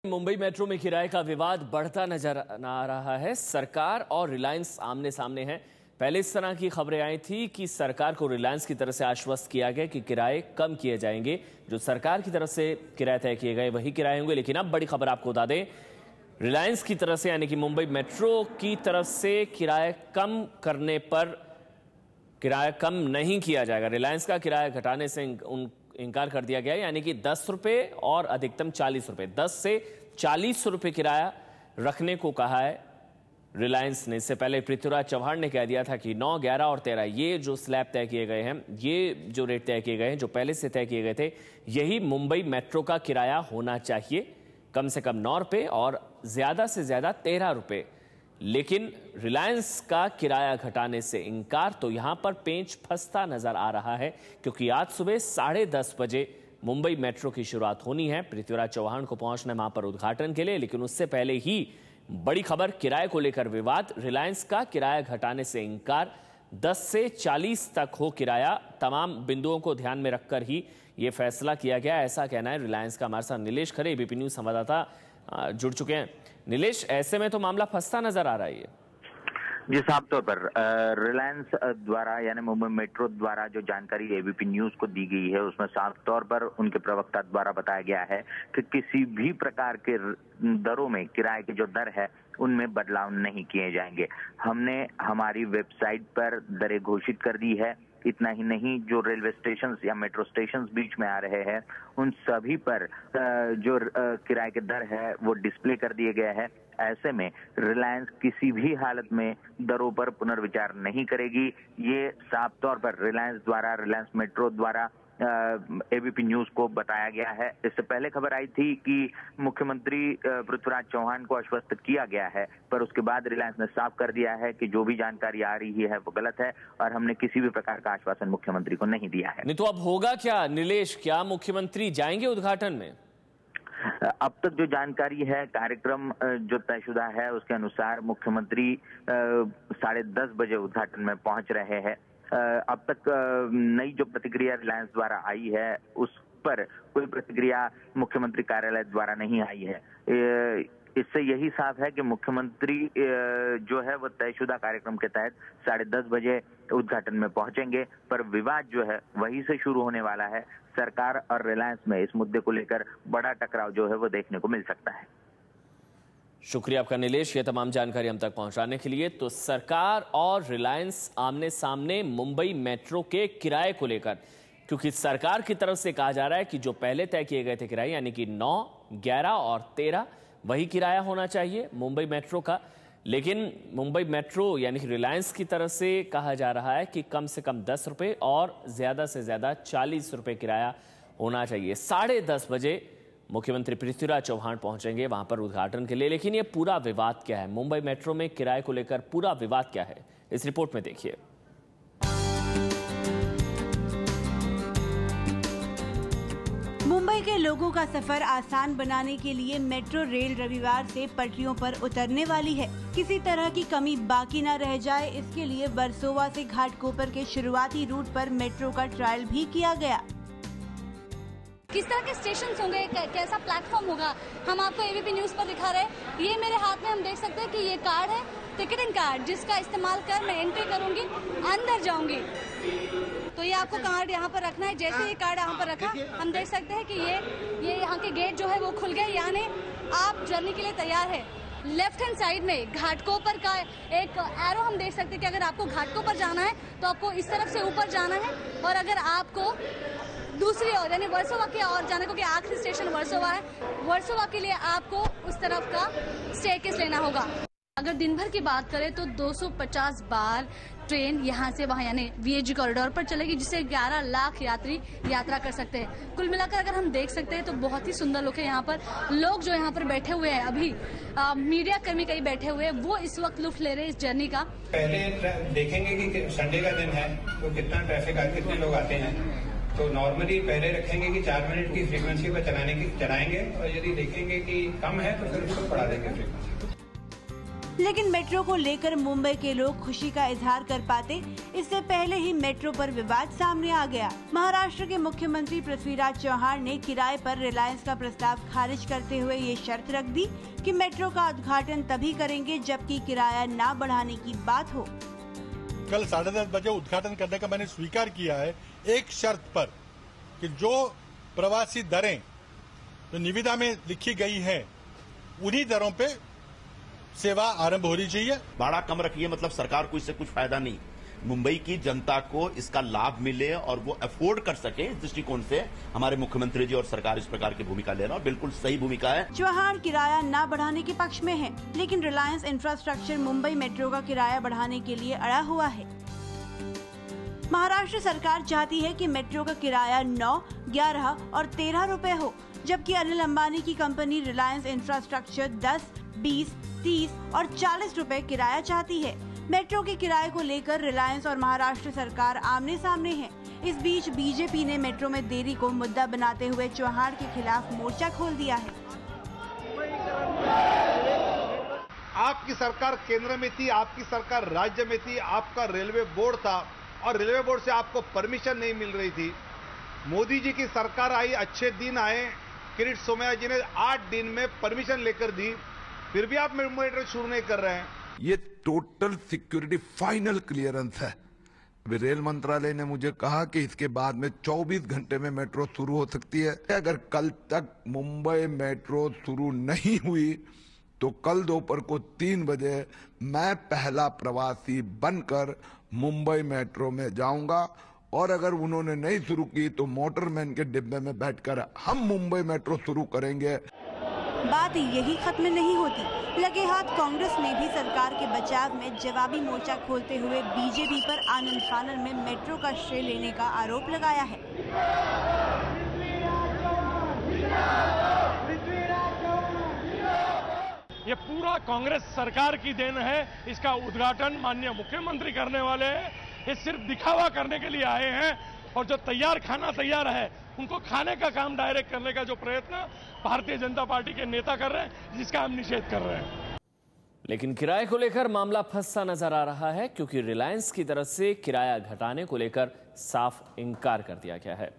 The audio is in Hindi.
मुंबई मेट्रो में किराए का विवाद बढ़ता नजर आ रहा है। सरकार और रिलायंस आमने सामने हैं। पहले इस तरह की खबरें आई थी कि सरकार को रिलायंस की तरफ से आश्वस्त किया गया कि किराए कम किए जाएंगे, जो सरकार की तरफ से किराए तय किए गए वही किराए होंगे। लेकिन अब बड़ी खबर आपको बता दें, रिलायंस की तरफ से यानी कि मुंबई मेट्रो की तरफ से किराए कम करने पर किराया कम नहीं किया जाएगा। रिलायंस का किराया घटाने से इनकार कर दिया गया, यानी कि 10 रुपये और अधिकतम 40 रुपये, 10 से 40 रुपये किराया रखने को कहा है रिलायंस ने। इससे पहले पृथ्वीराज चौहान ने कह दिया था कि 9, 11 और 13 ये जो स्लैब तय किए गए हैं, ये जो रेट तय किए गए हैं, जो पहले से तय किए गए थे, यही मुंबई मेट्रो का किराया होना चाहिए। कम से कम 9 रुपये और ज्यादा से ज्यादा 13 रुपये। लेकिन रिलायंस का किराया घटाने से इनकार, तो यहां पर पेंच फंसता नजर आ रहा है, क्योंकि आज सुबह 10:30 बजे मुंबई मेट्रो की शुरुआत होनी है। पृथ्वीराज चौहान को पहुंचना है वहां पर उद्घाटन के लिए, लेकिन उससे पहले ही बड़ी खबर, किराए को लेकर विवाद। रिलायंस का किराया घटाने से इनकार, 10 से 40 तक हो किराया। तमाम बिंदुओं को ध्यान में रखकर ही यह फैसला किया गया, ऐसा कहना है रिलायंस का। हमारे साथ नीलेश खरे, एबीपी न्यूज संवाददाता, जुड़ चुके हैं। नीलेश, ऐसे में तो मामला फंसता नजर आ रहा है। जी, साफ तौर पर रिलायंस द्वारा यानी मुंबई मेट्रो द्वारा जो जानकारी एबीपी न्यूज को दी गई है, उसमें साफ तौर पर उनके प्रवक्ता द्वारा बताया गया है कि किसी भी प्रकार के दरों में, किराए की जो दर है उनमें बदलाव नहीं किए जाएंगे। हमने हमारी वेबसाइट पर दरें घोषित कर दी है। इतना ही नहीं, जो रेलवे स्टेशन या मेट्रो स्टेशन बीच में आ रहे हैं उन सभी पर जो किराए के दर है वो डिस्प्ले कर दिए गए हैं। ऐसे में रिलायंस किसी भी हालत में दरों पर पुनर्विचार नहीं करेगी। ये साफ तौर पर रिलायंस मेट्रो द्वारा एबीपी न्यूज को बताया गया है। इससे पहले खबर आई थी कि मुख्यमंत्री पृथ्वीराज चौहान को आश्वस्त किया गया है, पर उसके बाद रिलायंस ने साफ कर दिया है कि जो भी जानकारी आ रही है वो गलत है और हमने किसी भी प्रकार का आश्वासन मुख्यमंत्री को नहीं दिया है। नहीं तो अब होगा क्या नीलेश? क्या मुख्यमंत्री जाएंगे उद्घाटन में? अब तक जो जानकारी है, कार्यक्रम जो तयशुदा है उसके अनुसार मुख्यमंत्री 10:30 बजे उद्घाटन में पहुंच रहे हैं। अब तक नई जो प्रतिक्रिया रिलायंस द्वारा आई है उस पर कोई प्रतिक्रिया मुख्यमंत्री कार्यालय द्वारा नहीं आई है। इससे यही साफ है कि मुख्यमंत्री जो है वो तयशुदा कार्यक्रम के तहत 10:30 बजे उद्घाटन में पहुंचेंगे, पर विवाद जो है वहीं से शुरू होने वाला है। सरकार और रिलायंस में इस मुद्दे को लेकर बड़ा टकराव जो है वो देखने को मिल सकता है। शुक्रिया आपका नीलेश, ये तमाम जानकारी हम तक पहुंचाने के लिए। तो सरकार और रिलायंस आमने सामने मुंबई मेट्रो के किराए को लेकर, क्योंकि सरकार की तरफ से कहा जा रहा है कि जो पहले तय किए गए थे किराए, यानी कि 9, 11 और 13 वही किराया होना चाहिए मुंबई मेट्रो का। लेकिन मुंबई मेट्रो यानी कि रिलायंस की तरफ से कहा जा रहा है कि कम से कम 10 रुपये और ज्यादा से ज्यादा 40 रुपये किराया होना चाहिए। 10:30 बजे मुख्यमंत्री पृथ्वीराज चौहान पहुंचेंगे वहां पर उद्घाटन के लिए। लेकिन ये पूरा विवाद क्या है? मुंबई मेट्रो में किराए को लेकर पूरा विवाद क्या है, इस रिपोर्ट में देखिए। मुंबई के लोगों का सफर आसान बनाने के लिए मेट्रो रेल रविवार से पटरियों पर उतरने वाली है। किसी तरह की कमी बाकी न रह जाए, इसके लिए वर्सोवा से घाटकोपर के शुरुआती रूट पर मेट्रो का ट्रायल भी किया गया। किस तरह के स्टेशन होंगे, कैसा प्लेटफॉर्म होगा, हम आपको एबीपी न्यूज पर दिखा रहे हैं। ये मेरे हाथ में हम देख सकते हैं कि ये कार्ड है, टिकटिंग कार्ड, जिसका इस्तेमाल कर मैं एंट्री करूंगी, अंदर जाऊंगी। तो ये आपको कार्ड यहाँ पर रखना है। जैसे ये कार्ड यहाँ पर रखा, हम देख सकते हैं कि ये यहाँ के गेट जो है वो खुल गए, यानी आप जर्नी के लिए तैयार है। लेफ्ट हैंड साइड में घाटकोपर का एक एरो हम देख सकते हैं कि अगर आपको घाटकोपर जाना है तो आपको इस तरफ से ऊपर जाना है, और अगर आपको दूसरी ओर यानी वर्सोवा की ओर जाने को, कि आखिरी स्टेशन वर्सोवा है, वर्सोवा के लिए आपको उस तरफ का स्टेयरकेस लेना होगा। अगर दिन भर की बात करें तो 250 बार ट्रेन यहाँ से वहाँ यानी वीएजी कॉरिडोर पर चलेगी, जिससे 11 लाख यात्री यात्रा कर सकते हैं। कुल मिलाकर अगर हम देख सकते हैं तो बहुत ही सुंदर लोग है यहाँ पर। लोग जो यहाँ पर बैठे हुए हैं, अभी मीडिया कर्मी कई बैठे हुए हैं, वो इस वक्त लुत्फ ले रहे हैं इस जर्नी का। पहले देखेंगे कि संडे का दिन है तो कितना ट्रैफिक आते, कितने लोग आते हैं। तो नॉर्मली पहले रखेंगे कि 4 मिनट की फ्रीक्वेंसी पर चलाएंगे, और यदि देखेंगे कि कम है तो फिर उसको बढ़ा देंगे फ्रीक्वेंसी। लेकिन मेट्रो को लेकर मुंबई के लोग खुशी का इजहार कर पाते, इससे पहले ही मेट्रो पर विवाद सामने आ गया। महाराष्ट्र के मुख्यमंत्री पृथ्वीराज चौहान ने किराए पर रिलायंस का प्रस्ताव खारिज करते हुए ये शर्त रख दी कि मेट्रो का उद्घाटन तभी करेंगे जबकि किराया न बढ़ाने की बात हो। कल 10:30 बजे उद्घाटन करने का मैंने स्वीकार किया है, एक शर्त पर कि जो प्रवासी दरें जो निविदा में लिखी गई है उन्हीं दरों पे सेवा आरंभ होनी चाहिए। भाड़ा कम रखिए, मतलब सरकार को इससे कुछ फायदा नहीं, मुंबई की जनता को इसका लाभ मिले और वो अफोर्ड कर सके, इस दृष्टिकोण से हमारे मुख्यमंत्री जी और सरकार इस प्रकार की भूमिका ले रहा है और बिल्कुल सही भूमिका है। चौहान किराया न बढ़ाने के पक्ष में है, लेकिन रिलायंस इंफ्रास्ट्रक्चर मुंबई मेट्रो का किराया बढ़ाने के लिए अड़ा हुआ है। महाराष्ट्र सरकार चाहती है कि मेट्रो का किराया 9, 11 और 13 रुपए हो, जबकि अनिल अंबानी की कंपनी रिलायंस इंफ्रास्ट्रक्चर 10, 20, 30 और 40 रुपए किराया चाहती है। मेट्रो के किराए को लेकर रिलायंस और महाराष्ट्र सरकार आमने सामने है। इस बीच बीजेपी ने मेट्रो में देरी को मुद्दा बनाते हुए चौहान के खिलाफ मोर्चा खोल दिया है। आपकी सरकार केंद्र में थी, आपकी सरकार राज्य में थी, आपका रेलवे बोर्ड था और रेलवे बोर्ड से आपको परमिशन नहीं मिल रही थी। मोदी जी की सरकार आई, अच्छे दिन आए, किरीट सोमैया जी ने 8 दिन में परमिशन लेकर दी, फिर भी आप मेट्रो शुरू नहीं कर रहे हैं। ये टोटल सिक्योरिटी फाइनल क्लियरेंस है। अभी रेल मंत्रालय ने मुझे कहा कि इसके बाद में 24 घंटे में मेट्रो शुरू हो सकती है। अगर कल तक मुंबई मेट्रो शुरू नहीं हुई तो कल दोपहर को 3 बजे मैं पहला प्रवासी बनकर मुंबई मेट्रो में जाऊंगा और अगर उन्होंने नहीं शुरू की तो मोटरमैन के डिब्बे में बैठकर हम मुंबई मेट्रो शुरू करेंगे। बात यही खत्म नहीं होती। लगे हाथ कांग्रेस ने भी सरकार के बचाव में जवाबी मोर्चा खोलते हुए बीजेपी पर आनन फानन में मेट्रो का श्रेय लेने का आरोप लगाया है। ये पूरा कांग्रेस सरकार की देन है। इसका उद्घाटन माननीय मुख्यमंत्री करने वाले हैं। ये सिर्फ दिखावा करने के लिए आए हैं और जो तैयार खाना तैयार है उनको खाने का काम डायरेक्ट करने का जो प्रयत्न भारतीय जनता पार्टी के नेता कर रहे हैं, जिसका हम निषेध कर रहे हैं। लेकिन किराए को लेकर मामला फंसा नजर आ रहा है, क्योंकि रिलायंस की तरफ से किराया घटाने को लेकर साफ इनकार कर दिया गया है।